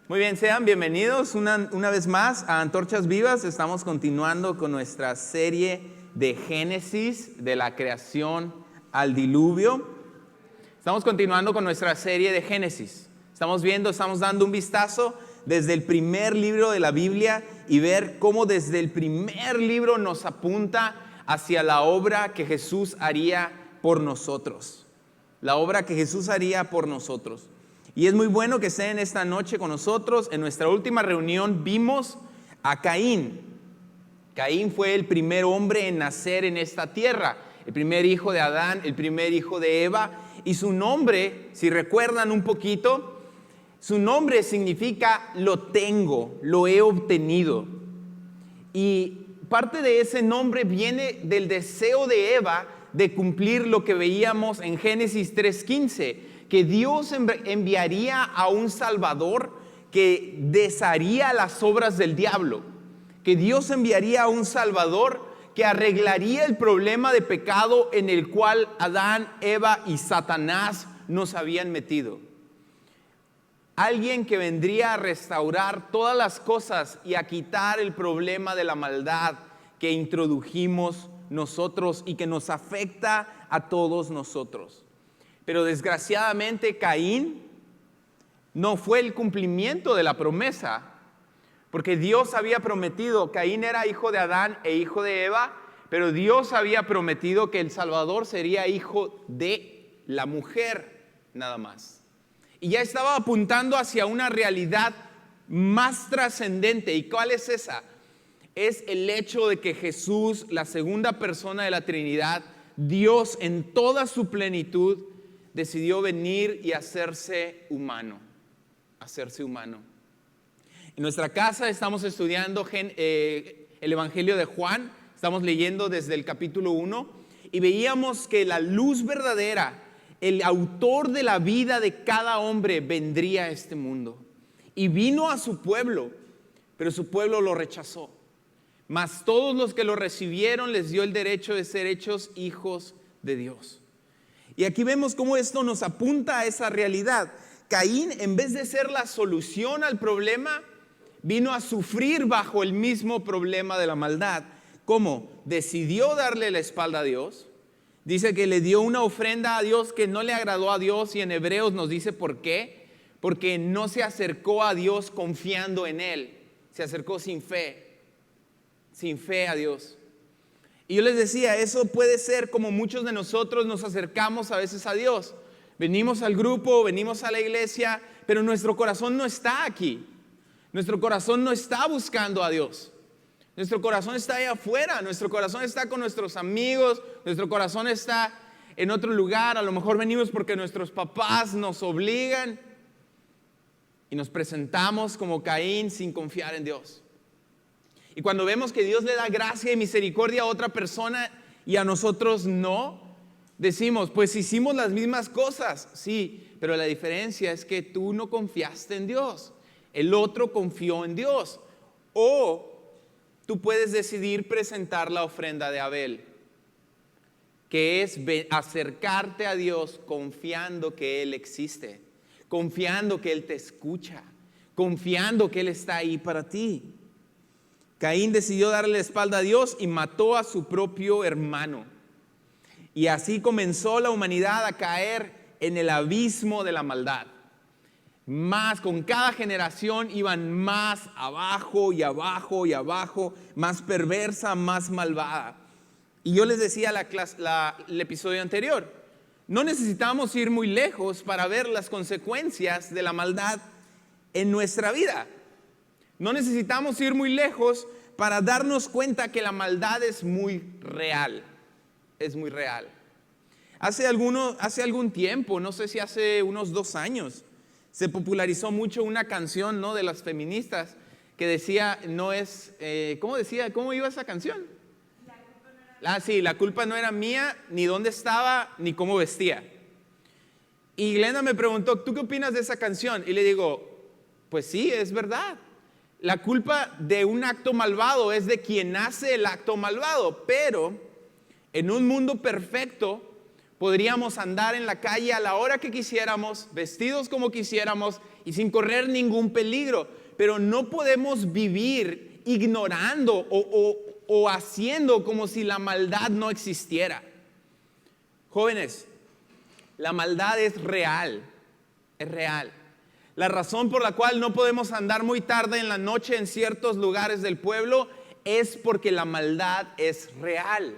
Muy bien, sean bienvenidos una vez más a Antorchas Vivas. Estamos continuando con nuestra serie de Génesis, de la creación al diluvio. Estamos continuando con nuestra serie de Génesis. Estamos dando un vistazo desde el primer libro de la Biblia y ver cómo desde el primer libro nos apunta hacia la obra que Jesús haría por nosotros. La obra que Jesús haría por nosotros. Y es muy bueno que estén esta noche con nosotros. En nuestra última reunión vimos a Caín. Caín fue el primer hombre en nacer en esta tierra, el primer hijo de Adán, el primer hijo de Eva. Y su nombre, si recuerdan un poquito, su nombre significa lo tengo, lo he obtenido. Y parte de ese nombre viene del deseo de Eva de cumplir lo que veíamos en Génesis 3:15. Que Dios enviaría a un Salvador que desharía las obras del diablo. Que Dios enviaría a un Salvador que arreglaría el problema de pecado en el cual Adán, Eva y Satanás nos habían metido. Alguien que vendría a restaurar todas las cosas y a quitar el problema de la maldad que introdujimos nosotros y que nos afecta a todos nosotros. Pero desgraciadamente Caín no fue el cumplimiento de la promesa, porque Dios había prometido, Caín era hijo de Adán e hijo de Eva, pero Dios había prometido que el Salvador sería hijo de la mujer nada más. Y ya estaba apuntando hacia una realidad más trascendente. ¿Y cuál es esa? Es el hecho de que Jesús, la segunda persona de la Trinidad, Dios en toda su plenitud, decidió venir y hacerse humano. En nuestra casa estamos estudiando el Evangelio de Juan. Estamos leyendo desde el capítulo 1 y veíamos que la luz verdadera, el autor de la vida de cada hombre, vendría a este mundo. Y vino a su pueblo, pero su pueblo lo rechazó. Mas todos los que lo recibieron les dio el derecho de ser hechos hijos de Dios. Y aquí vemos cómo esto nos apunta a esa realidad. Caín, en vez de ser la solución al problema, vino a sufrir bajo el mismo problema de la maldad. ¿Cómo? Decidió darle la espalda a Dios. Dice que le dio una ofrenda a Dios que no le agradó a Dios, y en Hebreos nos dice por qué. Porque no se acercó a Dios confiando en Él. Se acercó sin fe a Dios. Y yo les decía, eso puede ser como muchos de nosotros nos acercamos a veces a Dios. Venimos al grupo, venimos a la iglesia, pero nuestro corazón no está aquí. Nuestro corazón no está buscando a Dios. Nuestro corazón está allá afuera, nuestro corazón está con nuestros amigos, nuestro corazón está en otro lugar. A lo mejor venimos porque nuestros papás nos obligan y nos presentamos como Caín sin confiar en Dios. Y cuando vemos que Dios le da gracia y misericordia a otra persona y a nosotros no, decimos, pues hicimos las mismas cosas, sí, pero la diferencia es que tú no confiaste en Dios, el otro confió en Dios. O tú puedes decidir presentar la ofrenda de Abel, que es acercarte a Dios confiando que Él existe, confiando que Él te escucha, confiando que Él está ahí para ti. Caín decidió darle la espalda a Dios y mató a su propio hermano. Y así comenzó la humanidad a caer en el abismo de la maldad. Con cada generación iban más abajo y abajo y abajo, más perversa, más malvada. Y yo les decía el episodio anterior, no necesitamos ir muy lejos para ver las consecuencias de la maldad en nuestra vida. No necesitamos ir muy lejos para darnos cuenta que la maldad es muy real. Es muy real. Hace algún tiempo, no sé si hace unos 2 años, se popularizó mucho una canción, ¿no?, de las feministas que decía, ¿cómo decía? ¿Cómo iba esa canción? La culpa no era mía, ni dónde estaba, ni cómo vestía. Y Glenda me preguntó, ¿tú qué opinas de esa canción? Y le digo, pues sí, es verdad. La culpa de un acto malvado es de quien hace el acto malvado, pero en un mundo perfecto podríamos andar en la calle a la hora que quisiéramos, vestidos como quisiéramos y sin correr ningún peligro. Pero no podemos vivir ignorando o haciendo como si la maldad no existiera. Jóvenes, la maldad es real, es real. La razón por la cual no podemos andar muy tarde en la noche en ciertos lugares del pueblo es porque la maldad es real.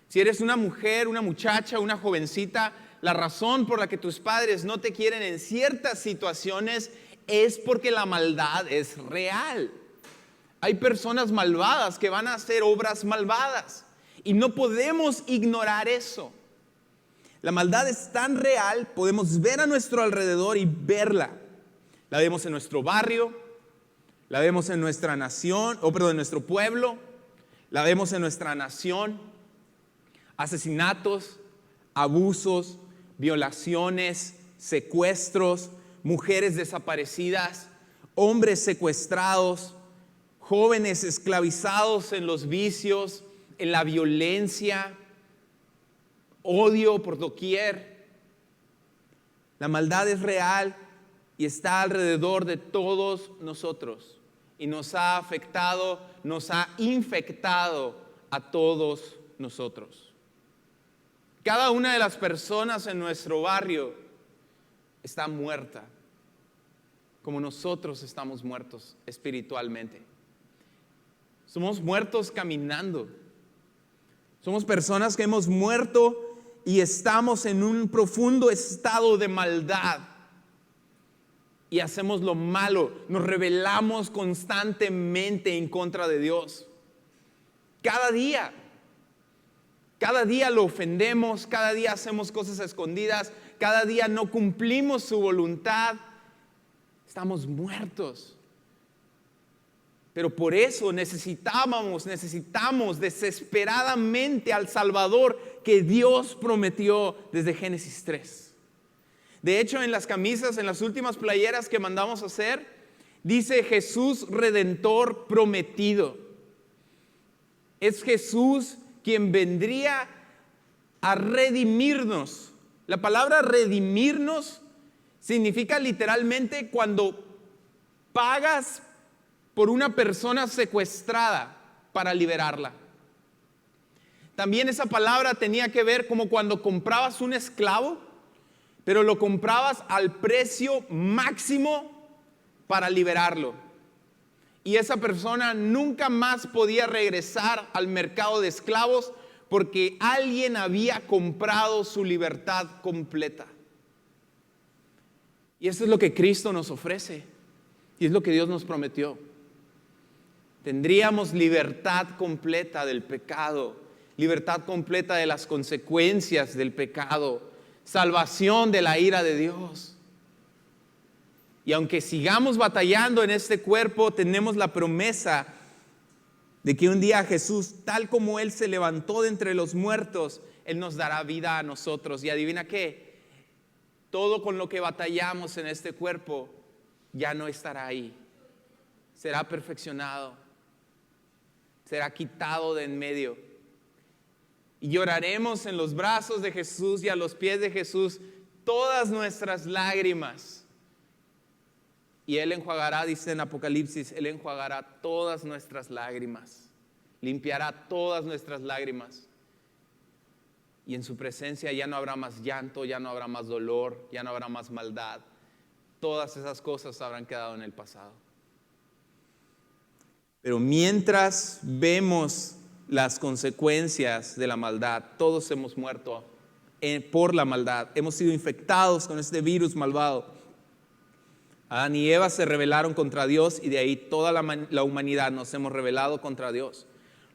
Si eres una mujer, una muchacha, una jovencita, la razón por la que tus padres no te quieren en ciertas situaciones es porque la maldad es real. Hay personas malvadas que van a hacer obras malvadas y no podemos ignorar eso. La maldad es tan real, podemos ver a nuestro alrededor y verla. La vemos en nuestro barrio, la vemos en nuestra nación, en nuestro pueblo, la vemos en nuestra nación. Asesinatos, abusos, violaciones, secuestros, mujeres desaparecidas, hombres secuestrados, jóvenes esclavizados en los vicios, en la violencia, odio por doquier. La maldad es real y está alrededor de todos nosotros y nos ha afectado, nos ha infectado a todos nosotros. Cada una de las personas en nuestro barrio está muerta, como nosotros estamos muertos espiritualmente. Somos muertos caminando. Somos personas que hemos muerto y estamos en un profundo estado de maldad. Y hacemos lo malo, nos rebelamos constantemente en contra de Dios. Cada día lo ofendemos, cada día hacemos cosas escondidas, cada día no cumplimos su voluntad. Estamos muertos. Pero por eso necesitamos desesperadamente al Salvador que Dios prometió desde Génesis 3. De hecho, en las camisas, en las últimas playeras que mandamos a hacer, dice Jesús Redentor prometido. Es Jesús quien vendría a redimirnos. La palabra redimirnos significa literalmente cuando pagas por una persona secuestrada para liberarla. También esa palabra tenía que ver como cuando comprabas un esclavo, pero lo comprabas al precio máximo para liberarlo. Y esa persona nunca más podía regresar al mercado de esclavos porque alguien había comprado su libertad completa. Y eso es lo que Cristo nos ofrece. Y es lo que Dios nos prometió. Tendríamos libertad completa del pecado, libertad completa de las consecuencias del pecado, salvación de la ira de Dios. Y aunque sigamos batallando en este cuerpo, tenemos la promesa de que un día Jesús, tal como Él se levantó de entre los muertos, Él nos dará vida a nosotros. Y adivina qué, todo con lo que batallamos en este cuerpo ya no estará ahí. Será perfeccionado, será quitado de en medio. Y lloraremos en los brazos de Jesús y a los pies de Jesús todas nuestras lágrimas. Y Él enjuagará, dice en Apocalipsis, Él enjuagará todas nuestras lágrimas. Limpiará todas nuestras lágrimas. Y en su presencia ya no habrá más llanto, ya no habrá más dolor, ya no habrá más maldad. Todas esas cosas habrán quedado en el pasado. Pero mientras vemos las consecuencias de la maldad, todos hemos muerto por la maldad. Hemos sido infectados con este virus malvado. Adán y Eva se rebelaron contra Dios y de ahí toda la humanidad nos hemos rebelado contra Dios.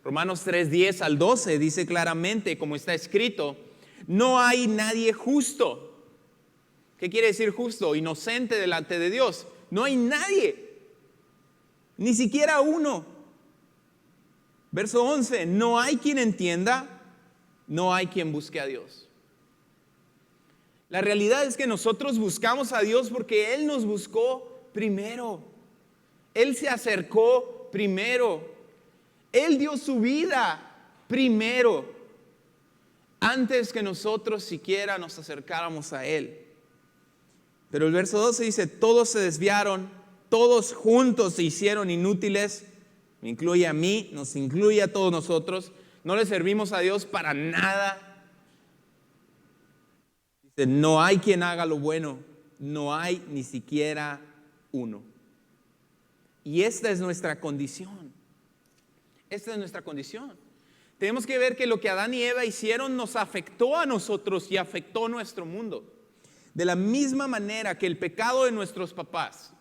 Romanos 3:10 al 12 dice claramente, como está escrito, no hay nadie justo. ¿Qué quiere decir justo? Inocente delante de Dios. No hay nadie. Ni siquiera uno. Verso 11, no hay quien entienda, no hay quien busque a Dios. La realidad es que nosotros buscamos a Dios porque Él nos buscó primero. Él se acercó primero. Él dio su vida primero, antes que nosotros siquiera nos acercáramos a Él. Pero el verso 12 dice, todos se desviaron, todos juntos se hicieron inútiles. Me incluye a mí, nos incluye a todos nosotros. No le servimos a Dios para nada. Dice, no hay quien haga lo bueno, no hay ni siquiera uno. Y esta es nuestra condición. Esta es nuestra condición. Tenemos que ver que lo que Adán y Eva hicieron nos afectó a nosotros y afectó nuestro mundo. De la misma manera que el pecado de nuestros papás,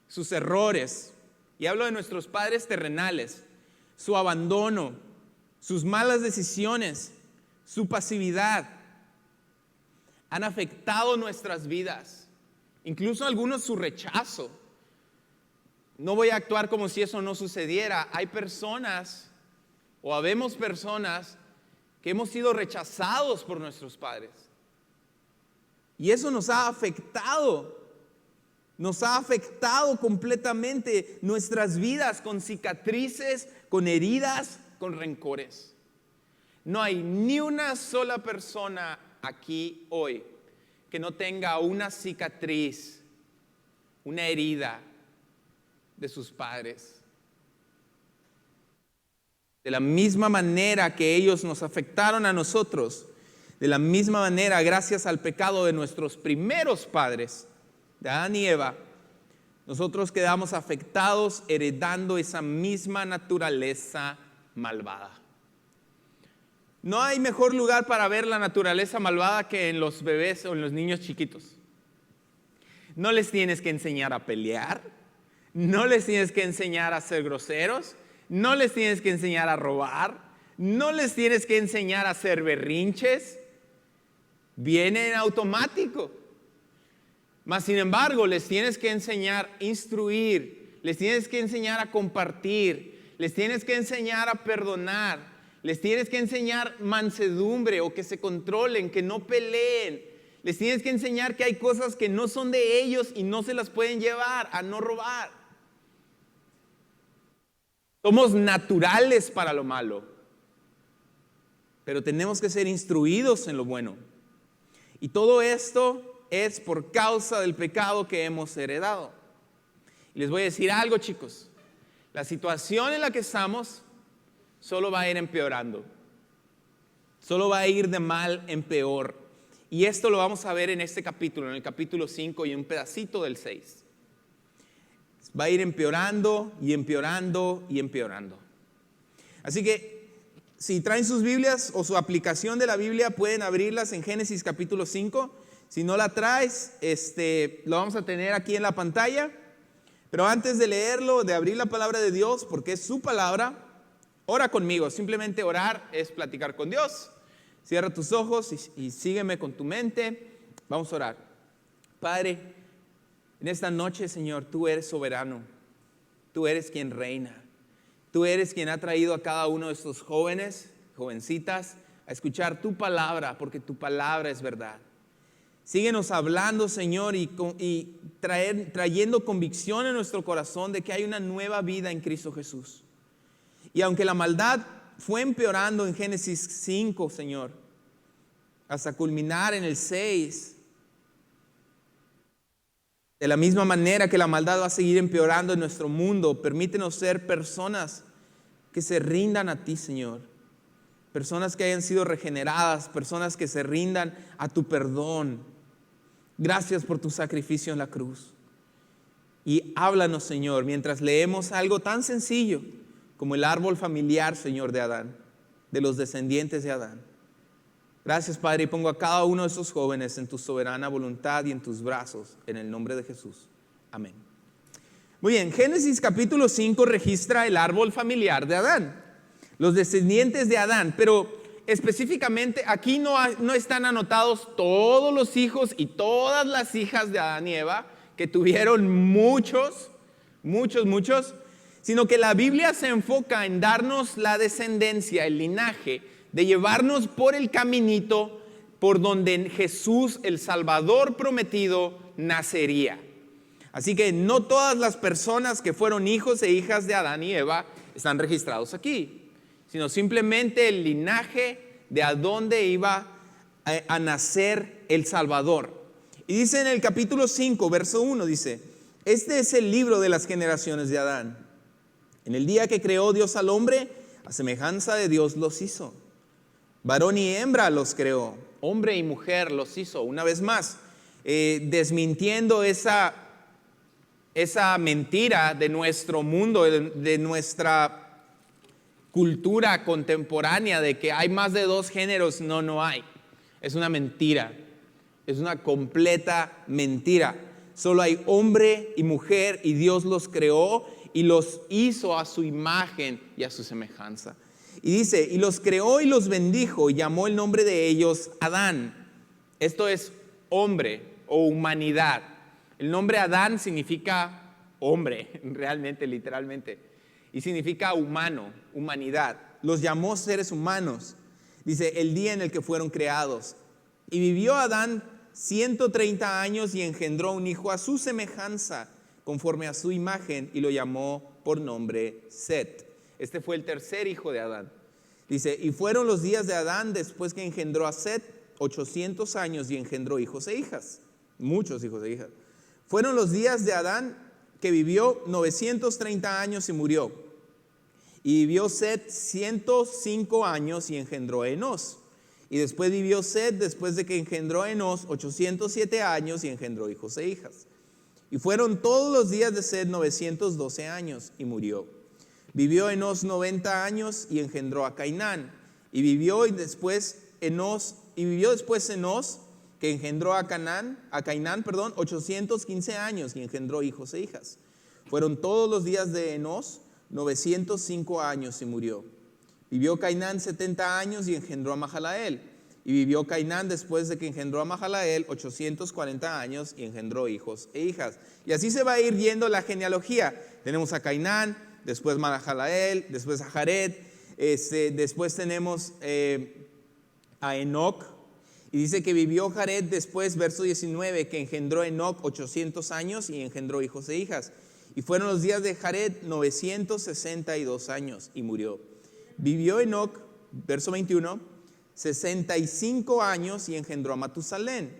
sus errores, y hablo de nuestros padres terrenales, su abandono, sus malas decisiones, su pasividad, han afectado nuestras vidas. Incluso algunos su rechazo. No voy a actuar como si eso no sucediera. Hay personas, o habemos personas, que hemos sido rechazados por nuestros padres. Y eso nos ha afectado completamente nuestras vidas con cicatrices, con heridas, con rencores. No hay ni una sola persona aquí hoy que no tenga una cicatriz, una herida de sus padres. De la misma manera que ellos nos afectaron a nosotros, de la misma manera, gracias al pecado de nuestros primeros padres, de Adán y Eva, nosotros quedamos afectados heredando esa misma naturaleza malvada. No hay mejor lugar para ver la naturaleza malvada que en los bebés o en los niños chiquitos. No les tienes que enseñar a pelear, no les tienes que enseñar a ser groseros, no les tienes que enseñar a robar, no les tienes que enseñar a hacer berrinches. Viene en automático. Mas sin embargo, les tienes que enseñar, instruir, les tienes que enseñar a compartir, les tienes que enseñar a perdonar, les tienes que enseñar mansedumbre o que se controlen, que no peleen. Les tienes que enseñar que hay cosas que no son de ellos y no se las pueden llevar, a no robar. Somos naturales para lo malo, pero tenemos que ser instruidos en lo bueno. Y todo esto es por causa del pecado que hemos heredado. Y les voy a decir algo, chicos. La situación en la que estamos solo va a ir empeorando. Solo va a ir de mal en peor. Y esto lo vamos a ver en este capítulo, en el capítulo 5 y un pedacito del 6. Va a ir empeorando y empeorando y empeorando. Así que si traen sus Biblias o su aplicación de la Biblia, pueden abrirlas en Génesis capítulo 5. Si no la traes, lo vamos a tener aquí en la pantalla. Pero antes de leerlo, de abrir la palabra de Dios, porque es su palabra, ora conmigo. Simplemente orar es platicar con Dios. Cierra tus ojos y sígueme con tu mente. Vamos a orar. Padre, en esta noche, Señor, tú eres soberano. Tú eres quien reina. Tú eres quien ha traído a cada uno de estos jóvenes, jovencitas, a escuchar tu palabra, porque tu palabra es verdad. Síguenos hablando, Señor, y trayendo convicción en nuestro corazón de que hay una nueva vida en Cristo Jesús. Y aunque la maldad fue empeorando en Génesis 5, Señor, hasta culminar en el 6, de la misma manera que la maldad va a seguir empeorando en nuestro mundo, permítenos ser personas que se rindan a ti, Señor. Personas que hayan sido regeneradas, personas que se rindan a tu perdón. Gracias por tu sacrificio en la cruz. Y háblanos, Señor, mientras leemos algo tan sencillo como el árbol familiar, Señor, de Adán, de los descendientes de Adán. Gracias, Padre, y pongo a cada uno de esos jóvenes en tu soberana voluntad y en tus brazos, en el nombre de Jesús. Amén. Muy bien, Génesis capítulo 5 registra el árbol familiar de Adán, los descendientes de Adán, pero específicamente aquí no están anotados todos los hijos y todas las hijas de Adán y Eva, que tuvieron muchos, sino que la Biblia se enfoca en darnos la descendencia, el linaje, de llevarnos por el caminito por donde Jesús, el Salvador prometido, nacería. Así que no todas las personas que fueron hijos e hijas de Adán y Eva están registrados aquí, sino simplemente el linaje de a dónde iba a nacer el Salvador. Y dice en el capítulo 5, verso 1, dice: este es el libro de las generaciones de Adán. En el día que creó Dios al hombre, a semejanza de Dios los hizo. Varón y hembra los creó, hombre y mujer los hizo. Una vez más, desmintiendo esa mentira de nuestro mundo, de nuestra cultura contemporánea, de que hay más de dos géneros. No hay. Es una mentira, es una completa mentira. Solo hay hombre y mujer, y Dios los creó y los hizo a su imagen y a su semejanza. Y dice: y los creó y los bendijo, y llamó el nombre de ellos Adán. Esto es hombre o humanidad. El nombre Adán significa hombre, realmente, literalmente. Y significa humano, humanidad. Los llamó seres humanos. Dice: el día en el que fueron creados. Y vivió Adán 130 años y engendró un hijo a su semejanza, conforme a su imagen, y lo llamó por nombre Set. Este fue el tercer hijo de Adán. Dice: y fueron los días de Adán después que engendró a Set 800 años y engendró hijos e hijas. Muchos hijos e hijas. Fueron los días de Adán que vivió 930 años y murió. Y vivió Set 105 años y engendró a Enós. Y después vivió Set, después de que engendró a Enós, 807 años y engendró hijos e hijas. Y fueron todos los días de Set 912 años y murió. Vivió Enós 90 años y engendró a Cainán. Y vivió después Enós, que engendró a Cainán, 815 años y engendró hijos e hijas. Fueron todos los días de Enós 905 años y murió. Vivió Cainán 70 años y engendró a Mahalael. Y vivió Cainán después de que engendró a Mahalael 840 años y engendró hijos e hijas. Y así se va a ir yendo la genealogía. Tenemos a Cainán, después Mahalael, después a Jared, después tenemos a Enoc. Y dice que vivió Jared después, verso 19, que engendró Enoc 800 años y engendró hijos e hijas. Y fueron los días de Jared 962 años y murió. Vivió Enoc, verso 21, 65 años y engendró a Matusalén.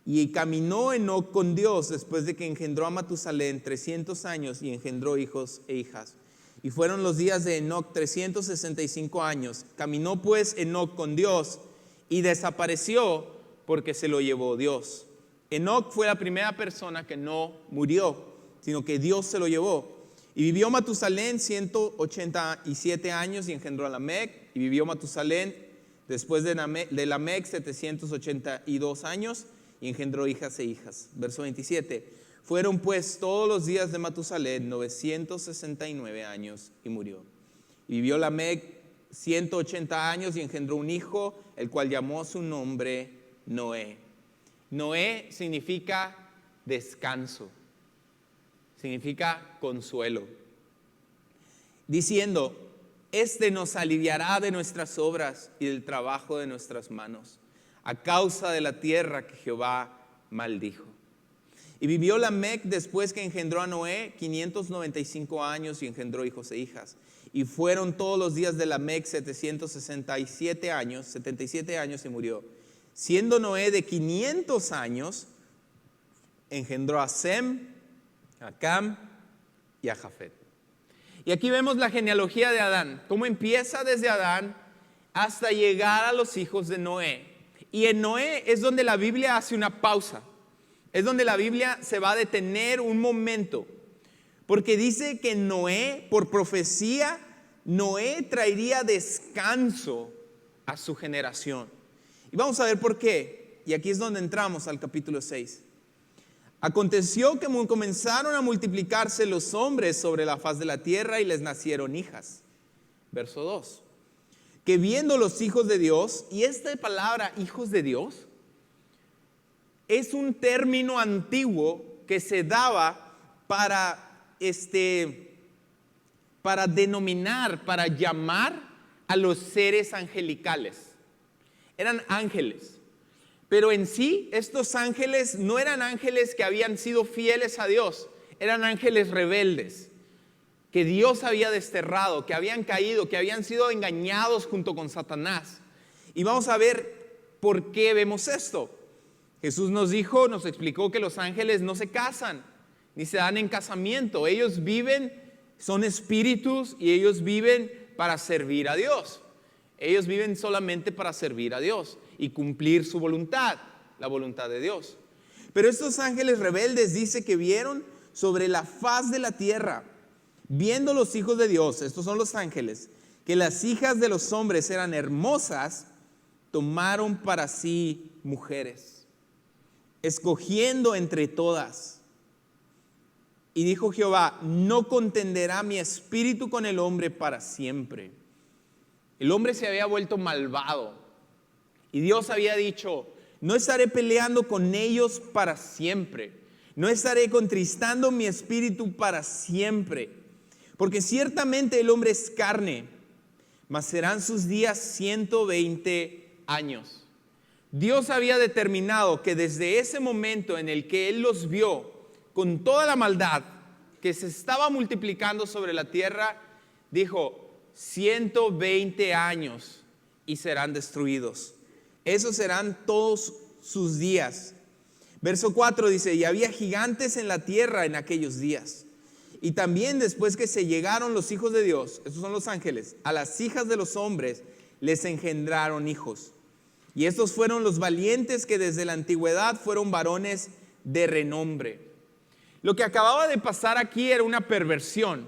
Y caminó Enoc con Dios después de que engendró a Matusalén 300 años y engendró hijos e hijas. Y fueron los días de Enoc 365 años. Caminó pues Enoc con Dios y desapareció porque se lo llevó Dios. Enoc fue la primera persona que no murió, sino que Dios se lo llevó. Y vivió Matusalén 187 años y engendró a Lamec. Y vivió Matusalén después de Lamec 782 años y engendró hijas e hijas. Verso 27. Fueron pues todos los días de Matusalén 969 años y murió. Y vivió Lamec 180 años y engendró un hijo, el cual llamó su nombre Noé. Noé significa descanso. Significa consuelo, diciendo: este nos aliviará de nuestras obras y del trabajo de nuestras manos, a causa de la tierra que Jehová maldijo. Y vivió Lamec después que engendró a Noé 595 años y engendró hijos e hijas. Y fueron todos los días de Lamec 77 años y murió. Siendo Noé de 500 años, engendró a Sem, a Cam y a Jafet. Y aquí vemos la genealogía de Adán, cómo empieza desde Adán hasta llegar a los hijos de Noé. Y en Noé es donde la Biblia hace una pausa, es donde la Biblia se va a detener un momento, porque dice que Noé, por profecía, Noé traería descanso a su generación. Y vamos a ver por qué, y aquí es donde entramos al capítulo 6. Aconteció que comenzaron a multiplicarse los hombres sobre la faz de la tierra y les nacieron hijas. Verso 2. Que viendo los hijos de Dios, y esta palabra hijos de Dios es un término antiguo que se daba para denominar, para llamar a los seres angelicales. Eran ángeles. Pero en sí, estos ángeles no eran ángeles que habían sido fieles a Dios, eran ángeles rebeldes, que Dios había desterrado, que habían caído, que habían sido engañados junto con Satanás. Y vamos a ver por qué vemos esto. Jesús nos explicó que los ángeles no se casan, ni se dan en casamiento. Ellos viven, son espíritus y ellos viven para servir a Dios. Ellos viven solamente para servir a Dios y cumplir su voluntad, la voluntad de Dios. Pero estos ángeles rebeldes dice que vieron sobre la faz de la tierra, viendo los hijos de Dios, estos son los ángeles, que las hijas de los hombres eran hermosas, tomaron para sí mujeres, escogiendo entre todas. Y dijo Jehová, no contenderá mi espíritu con el hombre para siempre. El hombre se había vuelto malvado y Dios había dicho, no estaré peleando con ellos para siempre, no estaré contristando mi espíritu para siempre, porque ciertamente el hombre es carne, mas serán sus días 120 años. Dios había determinado que desde ese momento en el que Él los vio con toda la maldad que se estaba multiplicando sobre la tierra, dijo, 120 años y serán destruidos. Esos serán todos sus días. Verso 4 dice, y había gigantes en la tierra en aquellos días. Y también después que se llegaron los hijos de Dios, estos son los ángeles, a las hijas de los hombres les engendraron hijos. Y estos fueron los valientes que desde la antigüedad fueron varones de renombre. Lo que acababa de pasar aquí era una perversión.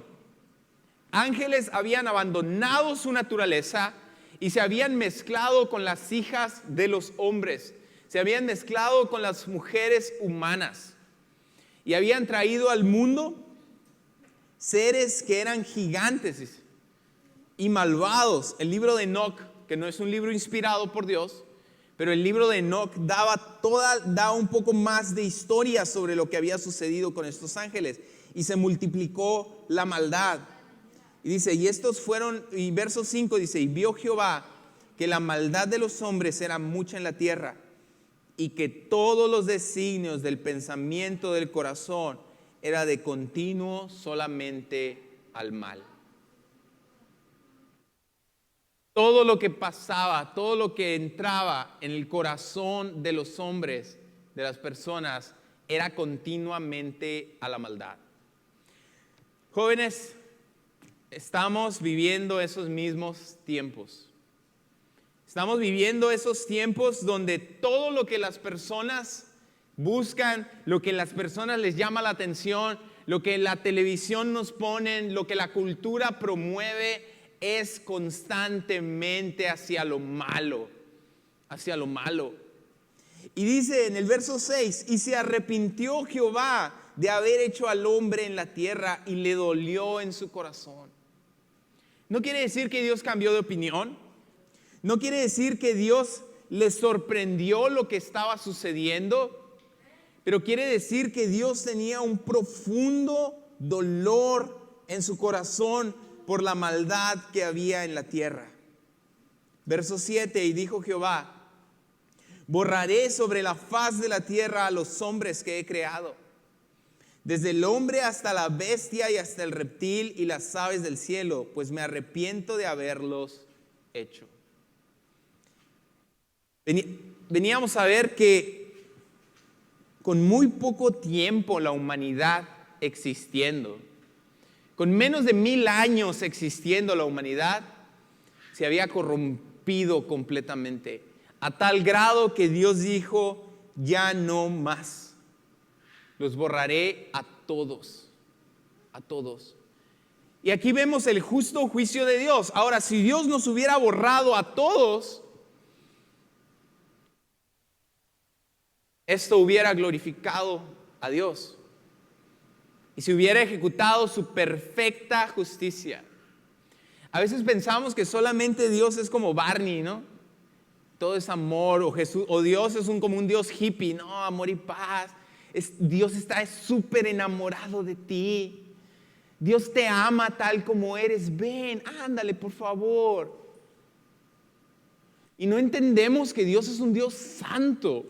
Ángeles habían abandonado su naturaleza y se habían mezclado con las hijas de los hombres. Se habían mezclado con las mujeres humanas. Y habían traído al mundo seres que eran gigantes y malvados. El libro de Enoc, que no es un libro inspirado por Dios, pero el libro de Enoc da un poco más de historia sobre lo que había sucedido con estos ángeles. Y se multiplicó la maldad. Y dice, y estos fueron, y verso 5 dice, y vio Jehová que la maldad de los hombres era mucha en la tierra, y que todos los designios del pensamiento del corazón era de continuo solamente al mal. Todo lo que pasaba, todo lo que entraba en el corazón de los hombres, de las personas, era continuamente a la maldad. Jóvenes, estamos viviendo esos mismos tiempos. Estamos viviendo esos tiempos donde todo lo que las personas buscan, lo que las personas les llama la atención, lo que la televisión nos ponen, lo que la cultura promueve, es constantemente hacia lo malo, hacia lo malo. Y dice en el verso 6, y se arrepintió Jehová de haber hecho al hombre en la tierra y le dolió en su corazón. No quiere decir que Dios cambió de opinión. No quiere decir que Dios le sorprendió lo que estaba sucediendo. Pero quiere decir que Dios tenía un profundo dolor en su corazón por la maldad que había en la tierra. Verso 7, y dijo Jehová, borraré sobre la faz de la tierra a los hombres que he creado, desde el hombre hasta la bestia y hasta el reptil y las aves del cielo, pues me arrepiento de haberlos hecho. Veníamos a ver que con muy poco tiempo la humanidad existiendo, con menos de 1000 años existiendo la humanidad, se había corrompido completamente, a tal grado que Dios dijo, ya no más. Los borraré a todos, a todos. Y aquí vemos el justo juicio de Dios. Ahora, si Dios nos hubiera borrado a todos, esto hubiera glorificado a Dios y se hubiera ejecutado su perfecta justicia. A veces pensamos que solamente Dios es como Barney, ¿no? Todo es amor, o Jesús, o Dios es como un Dios hippie, no, amor y paz. Dios está súper enamorado de ti. Dios te ama tal como eres. Ven, ándale, por favor. Y no entendemos que Dios es un Dios santo.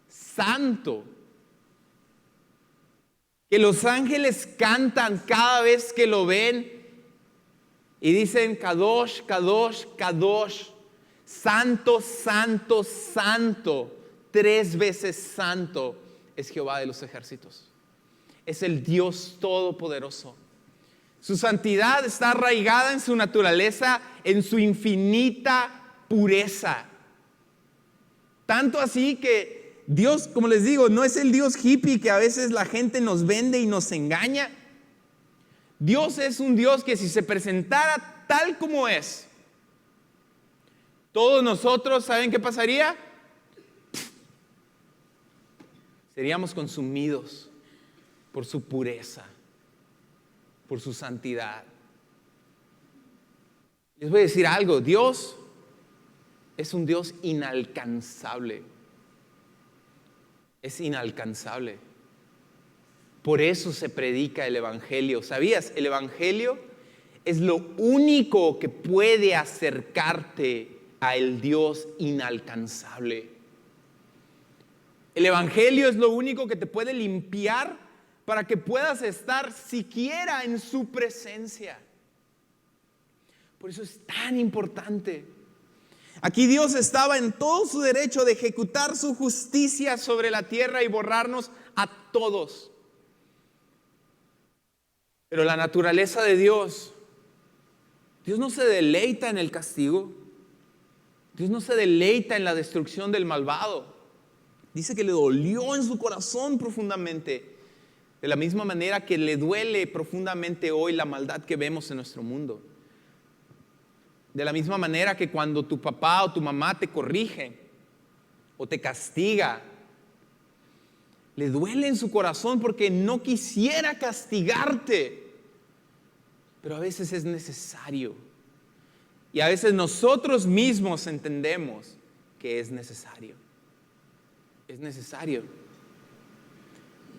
Santo. Que los ángeles cantan cada vez que lo ven y dicen Kadosh, Kadosh, Kadosh. Santo, santo, santo. 3 veces santo es Jehová de los ejércitos. Es el Dios todopoderoso. Su santidad está arraigada en su naturaleza, en su infinita pureza. Tanto así que Dios, como les digo, no es el Dios hippie que a veces la gente nos vende y nos engaña. Dios es un Dios que si se presentara tal como es, todos nosotros, ¿saben qué pasaría? Seríamos consumidos por su pureza, por su santidad. Les voy a decir algo, Dios es un Dios inalcanzable. Es inalcanzable. Por eso se predica el Evangelio. ¿Sabías? El Evangelio es lo único que puede acercarte a el Dios inalcanzable. El Evangelio es lo único que te puede limpiar para que puedas estar siquiera en su presencia. Por eso es tan importante. Aquí Dios estaba en todo su derecho de ejecutar su justicia sobre la tierra y borrarnos a todos. Pero la naturaleza de Dios no se deleita en el castigo. Dios no se deleita en la destrucción del malvado. Dice que le dolió en su corazón profundamente. De la misma manera que le duele profundamente hoy la maldad que vemos en nuestro mundo. De la misma manera que cuando tu papá o tu mamá te corrige o te castiga, le duele en su corazón porque no quisiera castigarte. Pero a veces es necesario. Y a veces nosotros mismos entendemos que es necesario. Es necesario.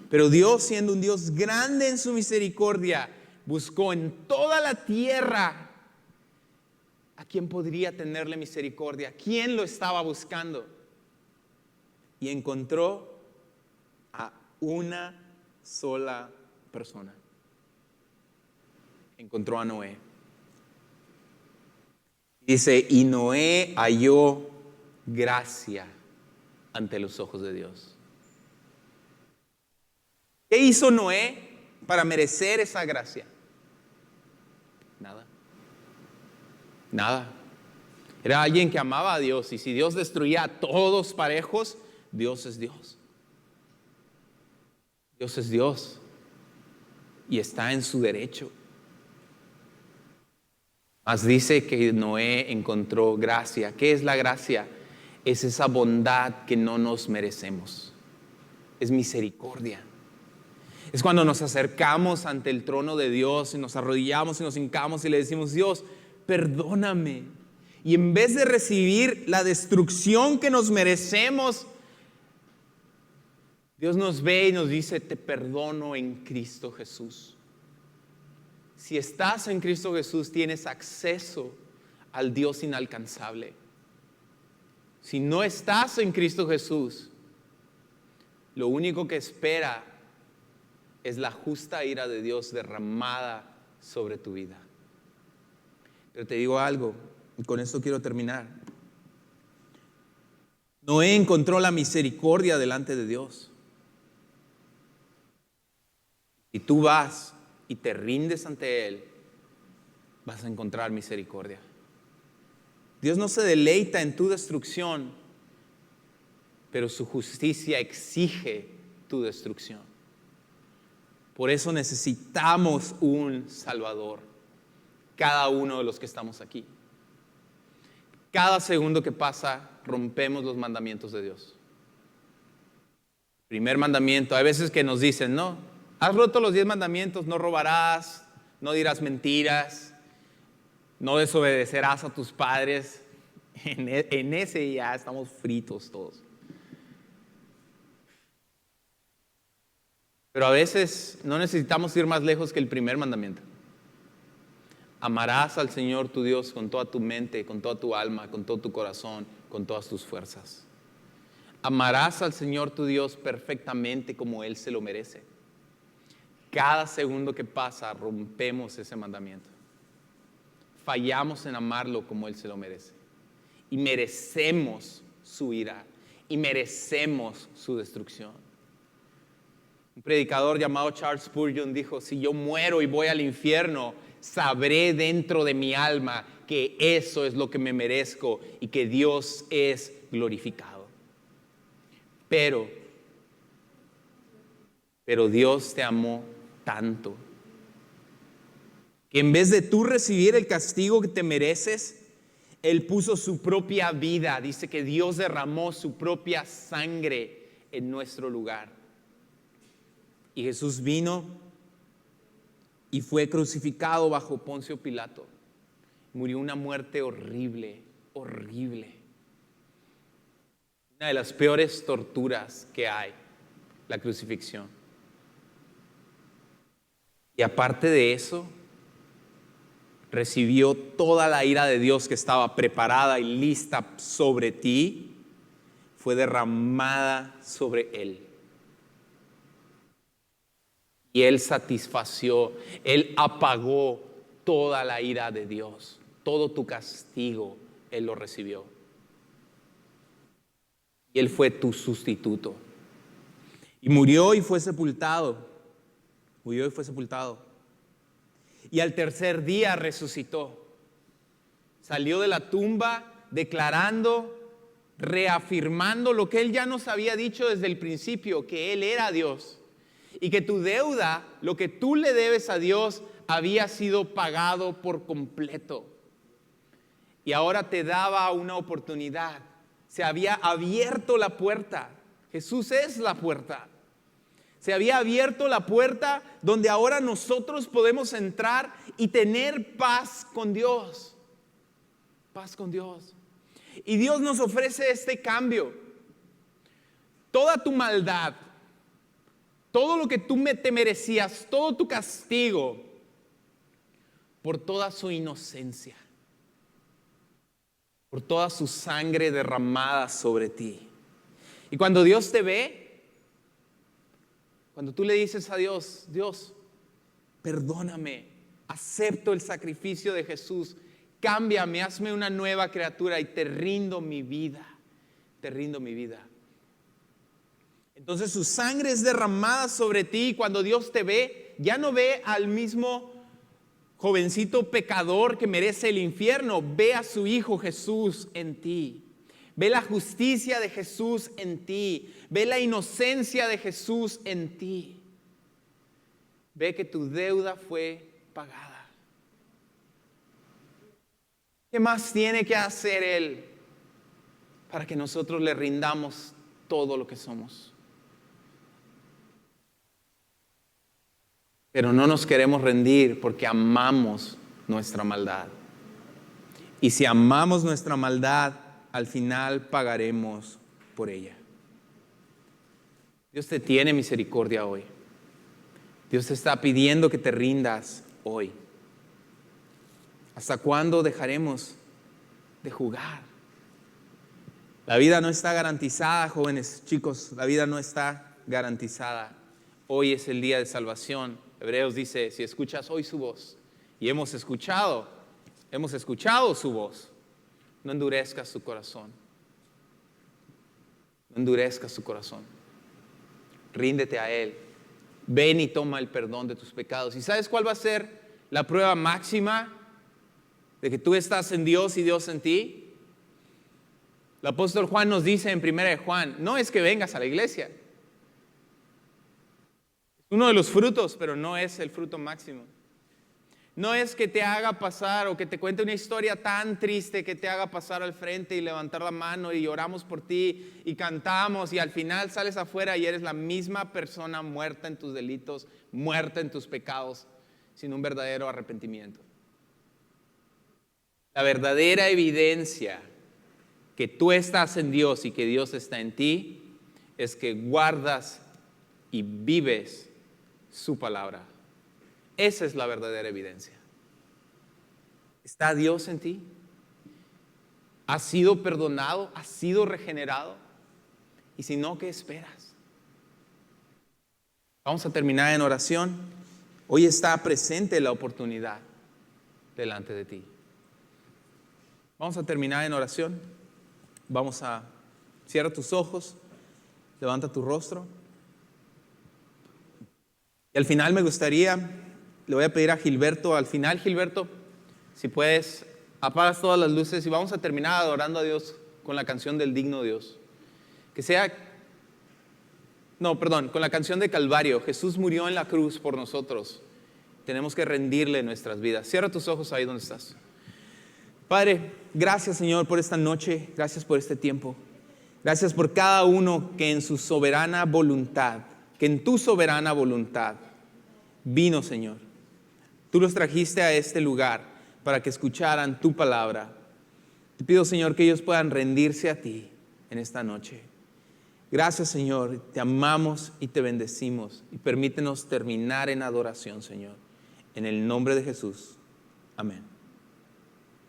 Pero Dios, siendo un Dios grande en su misericordia, buscó en toda la tierra a quién podría tenerle misericordia. ¿Quién lo estaba buscando? Y encontró a una sola persona. Encontró a Noé. Dice, y Noé halló gracia ante los ojos de Dios. ¿Qué hizo Noé para merecer esa gracia? Nada. Nada. Era alguien que amaba a Dios, y si Dios destruía a todos parejos, Dios es Dios. Dios es Dios y está en su derecho. Mas dice que Noé encontró gracia. ¿Qué es la gracia? Es esa bondad que no nos merecemos. Es misericordia. Es cuando nos acercamos ante el trono de Dios y nos arrodillamos y nos hincamos y le decimos, Dios, perdóname. Y en vez de recibir la destrucción que nos merecemos, Dios nos ve y nos dice, te perdono en Cristo Jesús. Si estás en Cristo Jesús, tienes acceso al Dios inalcanzable. Si no estás en Cristo Jesús, lo único que espera es la justa ira de Dios derramada sobre tu vida. Pero te digo algo, y con esto quiero terminar. Noé encontró la misericordia delante de Dios. Si tú vas y te rindes ante Él, vas a encontrar misericordia. Dios no se deleita en tu destrucción, pero su justicia exige tu destrucción. Por eso necesitamos un Salvador, cada uno de los que estamos aquí. Cada segundo que pasa, rompemos los mandamientos de Dios. Primer mandamiento, hay veces que nos dicen, no, has roto los 10 mandamientos, no robarás, no dirás mentiras, no desobedecerás a tus padres. En ese ya estamos fritos todos. Pero a veces no necesitamos ir más lejos que el primer mandamiento. Amarás al Señor tu Dios con toda tu mente, con toda tu alma, con todo tu corazón, con todas tus fuerzas. Amarás al Señor tu Dios perfectamente como Él se lo merece. Cada segundo que pasa rompemos ese mandamiento. Fallamos en amarlo como Él se lo merece. Y merecemos su ira. y merecemos su destrucción. Un predicador llamado Charles Spurgeon dijo: si yo muero y voy al infierno, sabré dentro de mi alma que eso es lo que me merezco y que Dios es glorificado. Pero Dios te amó tanto que en vez de tú recibir el castigo que te mereces, Él puso su propia vida. Dice que Dios derramó su propia sangre en nuestro lugar. Y Jesús vino y fue crucificado bajo Poncio Pilato. Murió una muerte horrible, horrible. Una de las peores torturas que hay, la crucifixión. Y aparte de eso, recibió toda la ira de Dios que estaba preparada y lista sobre ti, fue derramada sobre Él. Y Él satisfació, Él apagó toda la ira de Dios, todo tu castigo, Él lo recibió. Y Él fue tu sustituto. Y murió y fue sepultado. Murió y fue sepultado. Y al tercer día resucitó. Salió de la tumba declarando, reafirmando lo que Él ya nos había dicho desde el principio, que Él era Dios. Y que tu deuda, lo que tú le debes a Dios, había sido pagado por completo. Y ahora te daba una oportunidad. Se había abierto la puerta. Jesús es la puerta. Se había abierto la puerta donde ahora nosotros podemos entrar y tener paz con Dios. Paz con Dios. Y Dios nos ofrece este cambio. Toda tu maldad, todo lo que tú te merecías, todo tu castigo, por toda su inocencia, por toda su sangre derramada sobre ti. Y cuando Dios te ve, cuando tú le dices a Dios: Dios, perdóname, acepto el sacrificio de Jesús, cámbiame, hazme una nueva criatura y te rindo mi vida, te rindo mi vida. Entonces su sangre es derramada sobre ti y cuando Dios te ve, ya no ve al mismo jovencito pecador que merece el infierno, ve a su Hijo Jesús en ti. Ve la justicia de Jesús en ti. Ve la inocencia de Jesús en ti. Ve que tu deuda fue pagada. ¿Qué más tiene que hacer Él para que nosotros le rindamos todo lo que somos? Pero no nos queremos rendir porque amamos nuestra maldad. Y si amamos nuestra maldad, al final pagaremos por ella. Dios te tiene misericordia hoy. Dios te está pidiendo que te rindas hoy. ¿Hasta cuándo dejaremos de jugar? La vida no está garantizada, jóvenes, chicos. La vida no está garantizada. Hoy es el día de salvación. Hebreos dice: si escuchas hoy su voz, y hemos escuchado su voz, no endurezcas tu corazón. No endurezcas tu corazón. Ríndete a Él. Ven y toma el perdón de tus pecados. ¿Y sabes cuál va a ser la prueba máxima de que tú estás en Dios y Dios en ti? El apóstol Juan nos dice en 1 de Juan: no es que vengas a la iglesia. Es uno de los frutos, pero no es el fruto máximo. No es que te haga pasar o que te cuente una historia tan triste que te haga pasar al frente y levantar la mano y oramos por ti y cantamos y al final sales afuera y eres la misma persona muerta en tus delitos, muerta en tus pecados, sin un verdadero arrepentimiento. La verdadera evidencia que tú estás en Dios y que Dios está en ti es que guardas y vives su palabra. Esa es la verdadera evidencia. ¿Está Dios en ti? ¿Has sido perdonado? ¿Has sido regenerado? Y si no, ¿qué esperas? Vamos a terminar en oración. Hoy está presente la oportunidad delante de ti. Vamos a terminar en oración. Vamos a Cierra tus ojos, levanta tu rostro. Y al final me gustaría, le voy a pedir a Gilberto, al final Gilberto, si puedes, apagas todas las luces y vamos a terminar adorando a Dios con la canción del digno Dios. Con la canción de Calvario. Jesús murió en la cruz por nosotros. Tenemos que rendirle nuestras vidas. Cierra tus ojos ahí donde estás. Padre, gracias Señor por esta noche, gracias por este tiempo. Gracias por cada uno que en su soberana voluntad, que en tu soberana voluntad vino, Señor. Tú los trajiste a este lugar para que escucharan tu palabra. Te pido, Señor, que ellos puedan rendirse a ti en esta noche. Gracias, Señor. Te amamos y te bendecimos. Y permítenos terminar en adoración, Señor. En el nombre de Jesús. Amén.